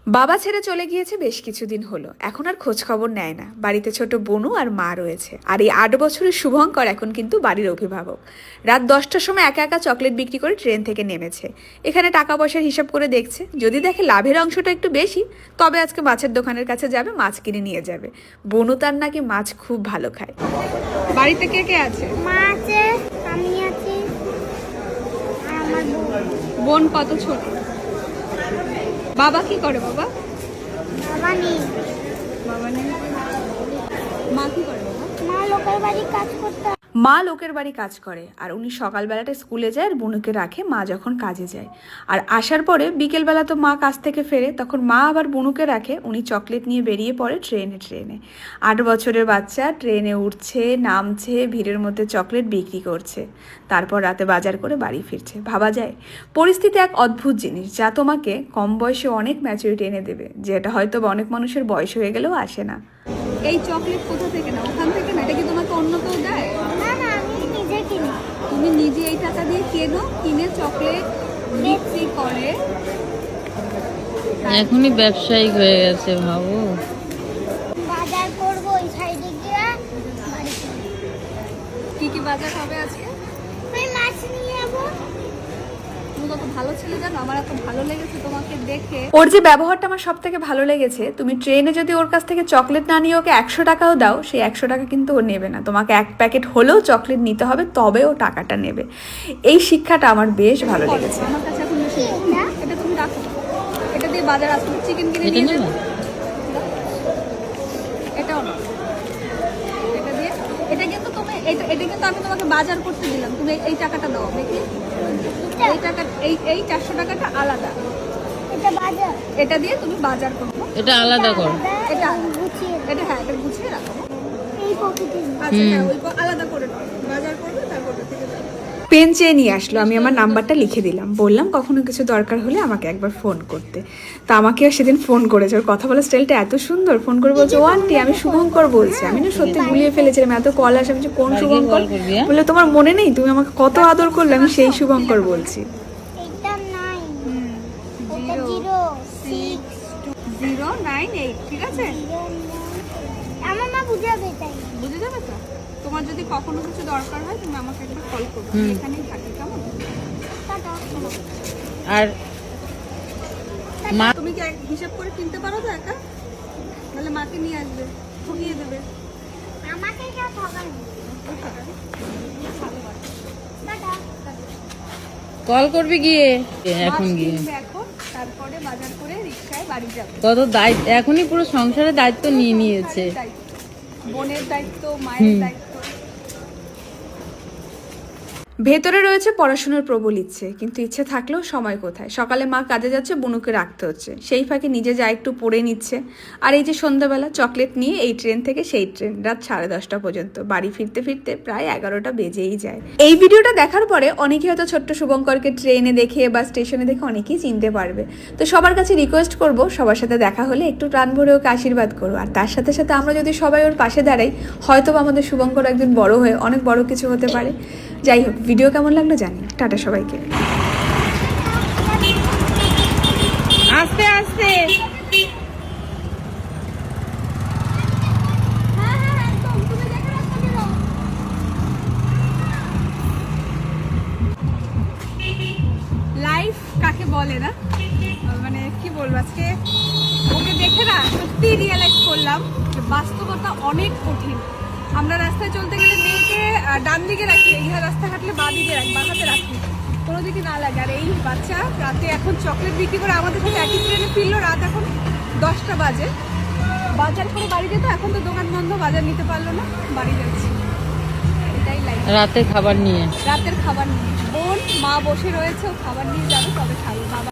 বাবা ছেড়ে চলে গিয়েছে বেশ কিছুদিন হলো। এখন আর খোঁজ খবর নেয় না। বাড়িতে ছোট বোনু আর মা রয়েছে। আর এই ৮ বছরের শুভঙ্কর এখন কিন্তু বাড়ির অভিভাবক। রাত 10টার সময় একা একা চকলেট বিক্রি করে ট্রেন থেকে নেমেছে। এখানে টাকা পয়সার হিসাব করে দেখছে, যদি দেখে লাভের অংশটা একটু বেশি, তবে আজকে মাছের দোকানের কাছে যাবে, মাছ কিনে নিয়ে যাবে। বনু তার নাকি মাছ খুব ভালো খায়। বাড়িতে কে কে আছে? মা আছে, আমি আছি, আর আমার বোন কত ছোট? বাবা কি করে? বাবা বাবা নেই। বাবা নেই। মা কি করে? বাবা মা লোকের বাড়ি কাজ করতে। মা লোকের বাড়ি কাজ করে, আর উনি সকালবেলাটা স্কুলে যায় আর বুনুকে রাখে মা যখন কাজে যায়। আর আসার পরে বিকেলবেলা তো মা কাজ থেকে ফেরে, তখন মা আবার বুনুকে রাখে। উনি চকলেট নিয়ে বেরিয়ে পড়ে ট্রেনে। ৮ বছরের বাচ্চা ট্রেনে উঠছে, নামছে, ভিড়ের মধ্যে চকলেট বিক্রি করছে, তারপর রাতে বাজার করে বাড়ি ফিরছে। ভাবা যায় পরিস্থিতি এক অদ্ভুত জিনিস, যা তোমাকে কম বয়সে অনেক ম্যাচুরিটি এনে দেবে, যেটা হয়তো অনেক মানুষের বয়স হয়ে গেলেও আসে না। এই চকলেট কোথা থেকে না? ওখান থেকে না? এটা কি তোমাকে অন্য কেউ দেয়? না না, আমি নিজে কিনি। তুমি নিজে এই টাকা দিয়ে কেনো, কিনে চকলেট বিক্রি করে। এখনই ব্যবসায়িক হয়ে গেছে, ভাবো। বাজার করবো ওই সাইডে গিয়ে বাড়ি ফিরবো। কি কি বাজার হবে আজকে? আমি মাছ নিয়ে যাবো। তুমি কত ভালো ছেলে জানো, আমার এত ভালো লেগেছে তোমাকে দেখে। ওর যে ব্যবহারটা আমার সব থেকে ভালো লেগেছে। তুমি ট্রেনে যদি ওর কাছ থেকে চকলেট না নিয়ে ওকে 100 টাকাও দাও, সেই 100 টাকা কিন্তু ও নেবে না। তোমাকে 1 প্যাকেট হলেও চকলেট নিতে হবে, তবে ও টাকাটা নেবে। এই শিক্ষাটা আমার বেশ ভালো লেগেছে। আমার কাছে এখন এটা তুমি রাখো, এটা দিয়ে বাজার আসলে চিকেন কিনে এটা নিয়ে নেবে? যাবে। এটাও না, এটা দিয়ে, এটা কিন্তু তুমি এটা কিন্তু আমি তোমাকে বাজার করতে দিলাম, তুমি এই টাকাটা দাও দেখি। এই টাকা, এই 400 টাকাটা আলাদা, এটা বাজার। এটা দিয়ে তুমি বাজার করবো। এটা আলাদা করো। এটা গুছিয়ে এটা হ্যাঁ, এটা গুছিয়ে রাখো। এই পকেটে। আচ্ছা হ্যাঁ, ওই আলাদা করে নাও, বাজার করবে তারপর ওটা থেকে যাবে। পেন চেয়ে নিয়ে আসলো, আমি আমার নাম্বারটা লিখে দিলাম, বললাম কখনো কিছু দরকার হলে আমাকে একবার ফোন করতে। তা আমাকেও সেদিন ফোন করেছে। ওর কথা বলার স্টাইলটা এত সুন্দর। ফোন করে বলছে, ও আন্টি আমি শুভঙ্কর বলছি। আমি না সত্যি গুলিয়ে ফেলেছিলাম, এত কল আসে। আমি কোন শুভঙ্কর? বললে তোমার মনে নেই, তুমি আমাকে কত আদর করলে, আমি সেই শুভঙ্কর বলছি। এটা 9, এটা 098, ঠিক আছে? 0 আমার মা বুঝাবে তাই। বুঝে যাবে তো? তোমার যদি কখনো কিছু দরকার হয় তুমি আমাকে একবার কল করবে, আমি এখানেই থাকি, কেমন? টাটা। আর মা তুমি কি হিসাব করে কিনতে পারো তো একা? তাহলে মাকে নিয়ে আসবে, ঠকিয়ে দেবে। আমাকে কেউ ঠকাবে না। টাটা। কল করবি গিয়ে, এখন মাছ গিয়ে কিনবে এখন, তারপরে বাজার করে রিক্সায় বাড়ি যাবে। কত দায়িত্ব, এখনই পুরো সংসারের দায়িত্ব নিয়ে নিয়েছে। দায়িত্ব, বোনের দায়িত্ব, মায়ের দায়িত্ব। ভেতরে রয়েছে পড়াশোনার প্রবল ইচ্ছে, কিন্তু ইচ্ছে থাকলেও সময় কোথায়? সকালে মা কাজে যাচ্ছে, বুনুকে রাখতে হচ্ছে, সেই ফাঁকে নিজে যা একটু পড়ে নিচ্ছে। আর এই যে সন্ধ্যাবেলা চকলেট নিয়ে এই ট্রেন থেকে সেই ট্রেন, রাত 10:30 পর্যন্ত। বাড়ি ফিরতে ফিরতে প্রায় 11টা বেজেই যায়। এই ভিডিওটা দেখার পরে অনেকেই হয়তো ছোট্ট শুভঙ্করকে ট্রেনে দেখে বা স্টেশনে দেখে অনেকেই চিনতে পারবে। তো সবার কাছে রিকোয়েস্ট করব, সবার সাথে দেখা হলে একটু প্রাণ ভরে ওকে আশীর্বাদ করো। আর তার সাথে সাথে আমরা যদি সবাই ওর পাশে দাঁড়াই, হয়তো আমাদের শুভঙ্কর একদিন বড় হয়ে অনেক বড় কিছু হতে পারে। যাই হোক, ভিডিও কেমন লাগলো জানি। টাটা সবাইকে। আস্তে আস্তে। লাইফ কাকে বলে না, মানে কি বলবো, আজকে ওকে দেখে না সত্যি রিয়েলাইজ করলাম যে বাস্তবতা অনেক কঠিন। আমরা রাস্তায় চলতে গেলে মেয়েকে ডান দিকে রাখি, ইহা রাস্তা হাঁটলে বাঁ দিকে রাখি, বাঁ হাতে রাখি, কোনো দিকে না লাগে। আর এই বাচ্চা রাতে এখন চকলেট বিক্রি করে আমাদের সাথে একই ট্রেনে ফিরলো। রাত এখন 10টা বাজে, বাজার করে বাড়ি যেত, এখন তো দোকান বন্ধ, বাজার নিতে পারলো না, বাড়ি যাচ্ছি। এটাই লাইফ। রাতে খাবার নিয়ে রাতের খাবার নিয়ে বোন মা বসে রয়েছে, ও খাবার নিয়ে যাবে, তবে খাবে। বাবা